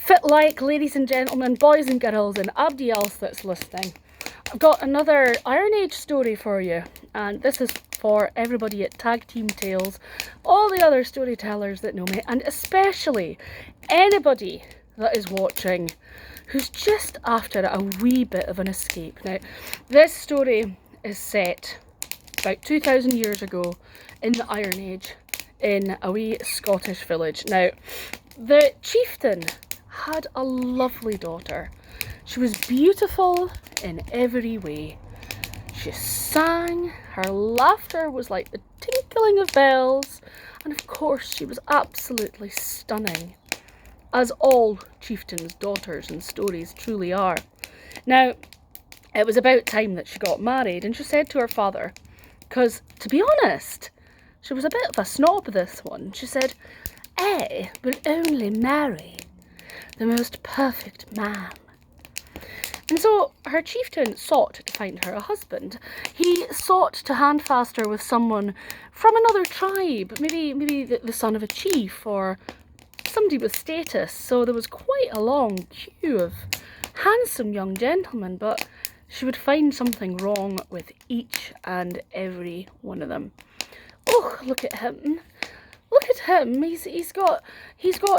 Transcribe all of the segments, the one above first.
Fit like, ladies and gentlemen, boys and girls, and everybody else that's listening, I've got another Iron Age story for you, and this is for everybody at Tag Team Tales, all the other storytellers that know me, and especially anybody that is watching who's just after a wee bit of an escape. Now, this story is set about 2,000 years ago in the Iron Age in a wee Scottish village. Now, the chieftain had a lovely daughter. She was beautiful in every way. She sang, her laughter was like the tinkling of bells, and of course she was absolutely stunning, as all chieftains' daughters in stories truly are. Now, it was about time that she got married, and she said to her father, because to be honest, she was a bit of a snob, this one. She said, I will only marry the most perfect man. And so her chieftain sought to find her a husband. He sought to handfast her with someone from another tribe, maybe the son of a chief or somebody with status. So there was quite a long queue of handsome young gentlemen, but she would find something wrong with each and every one of them. Oh, look at him. Look at him. He's got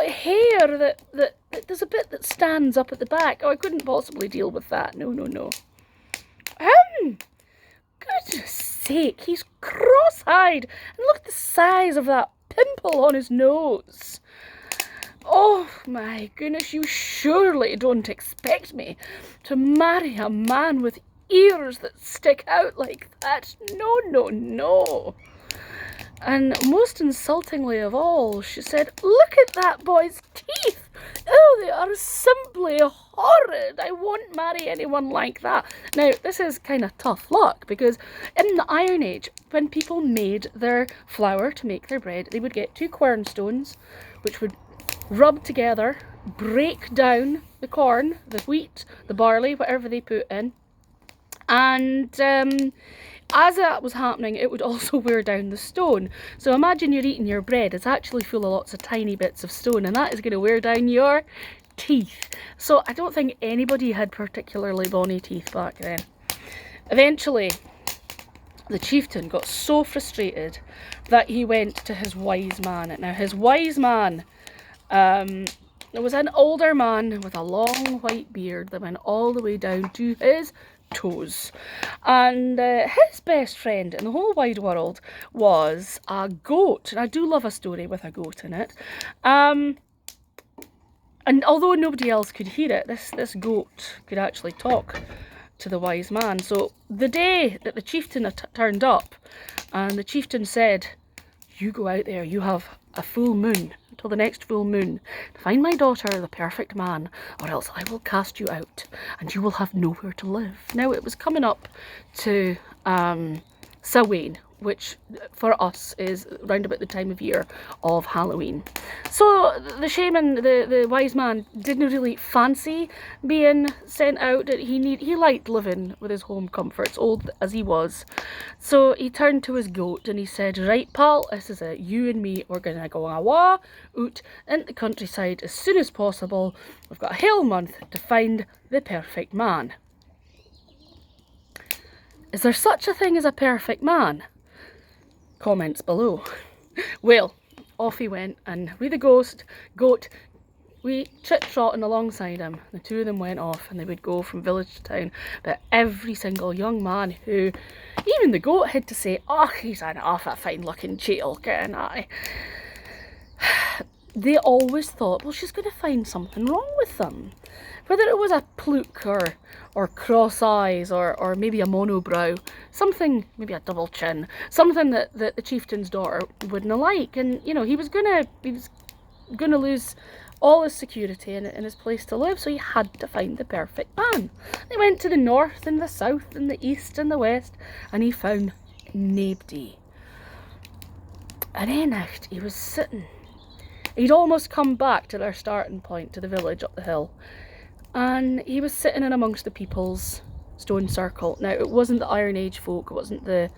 hair that there's a bit that stands up at the back. Oh, I couldn't possibly deal with that. No. Goodness sake, he's cross-eyed. And look at the size of that pimple on his nose. Oh my goodness, you surely don't expect me to marry a man with ears that stick out like that. No. And most insultingly of all, she said, look at that boy's teeth. Oh, they are simply horrid. I won't marry anyone like that. Now, this is kind of tough luck, because in the Iron Age, when people made their flour to make their bread, they would get 2 quernstones, which would rub together, break down the corn, the wheat, the barley, whatever they put in. And as that was happening, it would also wear down the stone. So imagine you're eating your bread. It's actually full of lots of tiny bits of stone, and that is going to wear down your teeth. So I don't think anybody had particularly bonny teeth back then. Eventually, the chieftain got so frustrated that he went to his wise man. Now, his wise man, there was an older man with a long white beard that went all the way down to his toes, and his best friend in the whole wide world was a goat. And I do love a story with a goat in it, and although nobody else could hear it, this goat could actually talk to the wise man. So the day that the chieftain turned up, and the chieftain said, you go out there, you have a full moon until the next full moon to find my daughter the perfect man, or else I will cast you out and you will have nowhere to live. Now, it was coming up to Samhain, which for us is round about the time of year of Halloween. So the shaman, the wise man, didn't really fancy being sent out. He liked living with his home comforts, old as he was. So he turned to his goat and he said, right pal, this is it, you and me, we're gonna go out in the countryside as soon as possible. We've got a whole month to find the perfect man. Is there such a thing as a perfect man? Comments below. Well, off he went, and with the goat, we chit-trotting alongside him. The two of them went off, and they would go from village to town. But every single young man who, even the goat had to say, oh, he's an awful fine-looking chiel, can I? They always thought, well, she's going to find something wrong with them. Whether it was a plook or cross eyes or maybe a monobrow, something, maybe a double chin, something that the chieftain's daughter wouldn't like. And, you know, he was gonna lose all his security and his place to live, so he had to find the perfect man. They went to the north and the south and the east and the west, and he found nobody. And then he was sitting. He'd almost come back to their starting point, to the village up the hill. And he was sitting in amongst the people's stone circle. Now, it wasn't the Iron Age folk, it wasn't the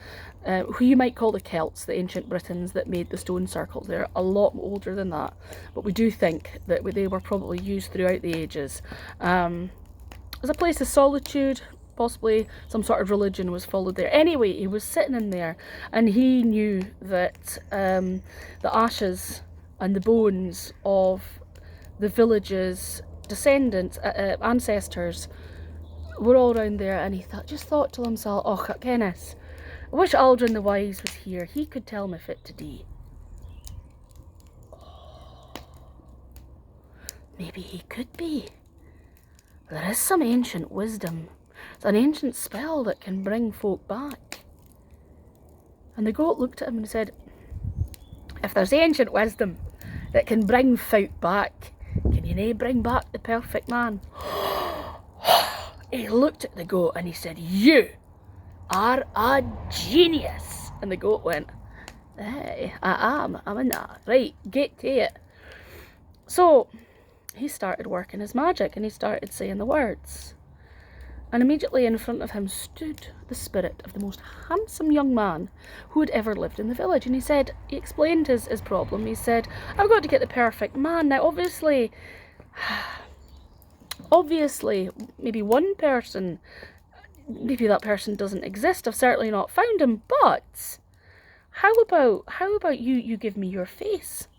who you might call the Celts, the ancient Britons that made the stone circles. They're a lot older than that, but we do think that they were probably used throughout the ages as a place of solitude. Possibly some sort of religion was followed there. Anyway, he was sitting in there, and he knew that the ashes and the bones of the village's descendants, ancestors, were all around there, and he just thought to himself, oh, goodness, I wish Aldrin the Wise was here. He could tell me fit to do. Oh, maybe he could be. There is some ancient wisdom. It's an ancient spell that can bring folk back. And the goat looked at him and said, if there's ancient wisdom that can bring folk back, can you nae bring back the perfect man? He looked at the goat and he said, you are a genius. And the goat went, hey, I am, I'm in that. Right, get to it. So he started working his magic and he started saying the words. And immediately in front of him stood the spirit of the most handsome young man who had ever lived in the village. And he explained his problem. He said, I've got to get the perfect man. Now, obviously, maybe one person, maybe that person doesn't exist. I've certainly not found him. But how about you give me your face?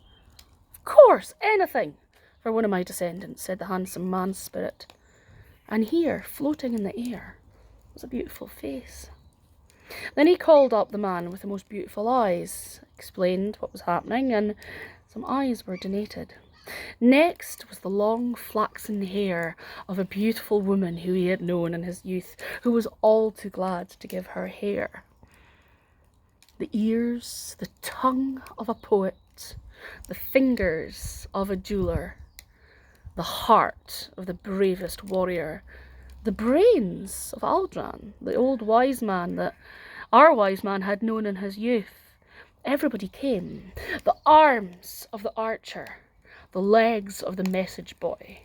Of course, anything for one of my descendants, said the handsome man's spirit. And here, floating in the air, was a beautiful face. Then he called up the man with the most beautiful eyes, explained what was happening, and some eyes were donated. Next was the long flaxen hair of a beautiful woman who he had known in his youth, who was all too glad to give her hair. The ears, the tongue of a poet, the fingers of a jeweller, the heart of the bravest warrior, the brains of Aldrin, the old wise man that our wise man had known in his youth. Everybody came. The arms of the archer, the legs of the message boy,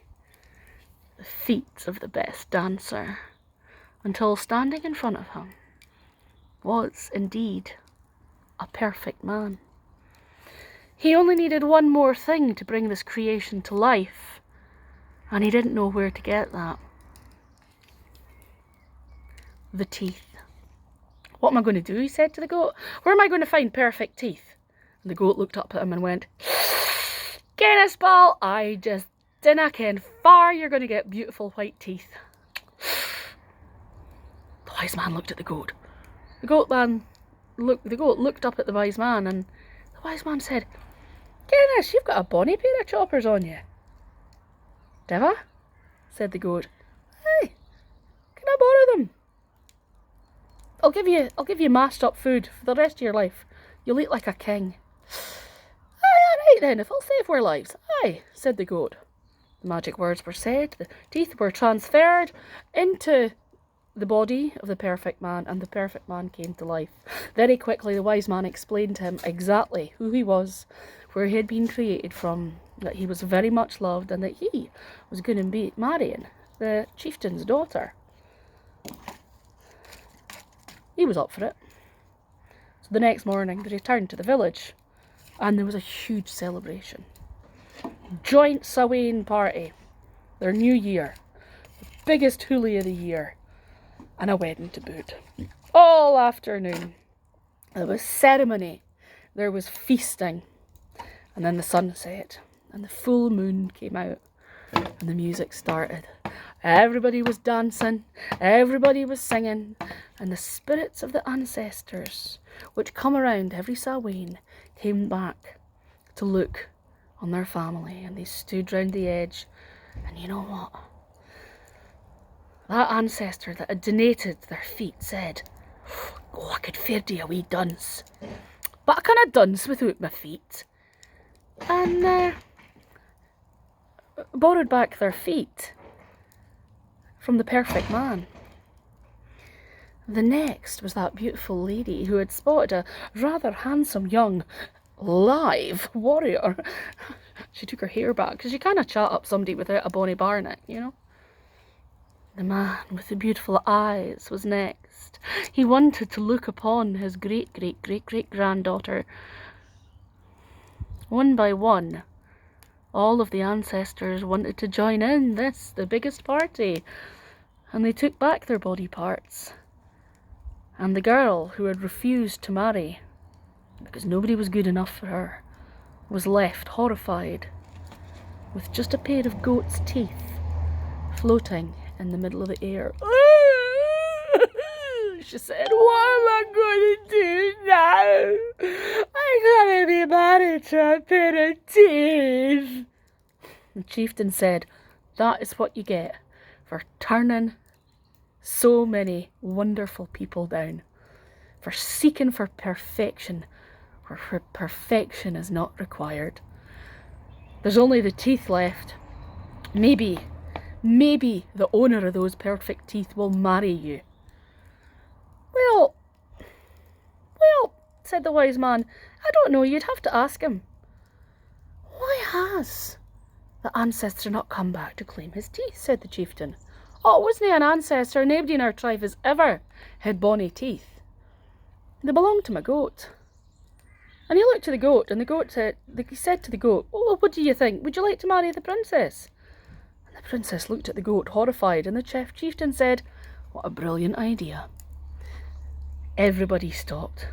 the feet of the best dancer, until standing in front of him was indeed a perfect man. He only needed one more thing to bring this creation to life. And he didn't know where to get that. The teeth. What am I going to do, he said to the goat. Where am I going to find perfect teeth? And the goat looked up at him and went, Guinness ball, I just dinna ken far you're going to get beautiful white teeth. The wise man looked at the goat. The goat looked up at the wise man, and the wise man said, Guinness, you've got a bonny pair of choppers on you. Diva, said the goat. Hey, can I borrow them? I'll give you mashed up food for the rest of your life. You'll eat like a king. Aye, all right then, if I'll save our lives. Aye, said the goat. The magic words were said, the teeth were transferred into the body of the perfect man, and the perfect man came to life. Very quickly, the wise man explained to him exactly who he was, where he had been created from, that he was very much loved, and that he was going to be marrying the chieftain's daughter. He was up for it. So the next morning they returned to the village, and there was a huge celebration. Joint Samhain party, their new year, the biggest hoolie of the year, and a wedding to boot. All afternoon there was ceremony, there was feasting, and then the sun set. And the full moon came out, and the music started. Everybody was dancing, everybody was singing, and the spirits of the ancestors, which come around every Samhain, came back to look on their family, and they stood round the edge. And you know what? That ancestor that had donated their feet said, oh, I could fair do a wee dance, but I canna dance without my feet. And borrowed back their feet from the perfect man. The next was that beautiful lady who had spotted a rather handsome young live warrior. She took her hair back because you can't chat up somebody without a bonny barnet, you know. The man with the beautiful eyes was next. He wanted to look upon his great-great-great-great-granddaughter. One by one, all of the ancestors wanted to join in this, the biggest party, and they took back their body parts. And the girl who had refused to marry, because nobody was good enough for her, was left horrified, with just a pair of goat's teeth floating in the middle of the air. She said, "What am I going to do now? I'm going to be married to a pair of teeth." The chieftain said, "That is what you get for turning so many wonderful people down, for seeking for perfection where perfection is not required. There's only the teeth left. Maybe the owner of those perfect teeth will marry you." Well, said the wise man, "I don't know, you'd have to ask him." "Why has the ancestor not come back to claim his teeth?" said the chieftain. "Oh, wasn't he an ancestor? Nobody in our tribe has ever had bonny teeth. They belong to my goat." And he looked to the goat, and the goat said, he said to the goat, "Oh, what do you think? Would you like to marry the princess?" And the princess looked at the goat, horrified, and the chieftain said, "What a brilliant idea." Everybody stopped.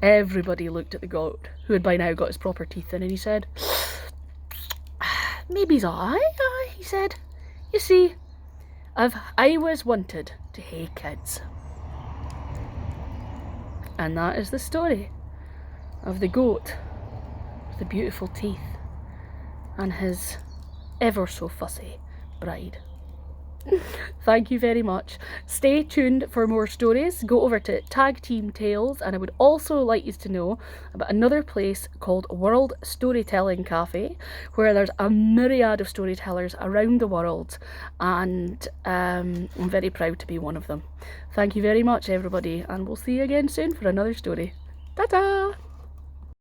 Everybody looked at the goat, who had by now got his proper teeth in, and he said, "Maybe's aye," he said. "You see, I've always wanted to hae kids." And that is the story of the goat with the beautiful teeth and his ever so fussy bride. Thank you very much. Stay tuned for more stories. Go over to Tag Team Tales, and I would also like you to know about another place called World Storytelling Cafe, where there's a myriad of storytellers around the world, and I'm very proud to be one of them. Thank you very much, everybody, and we'll see you again soon for another story. Ta-ta!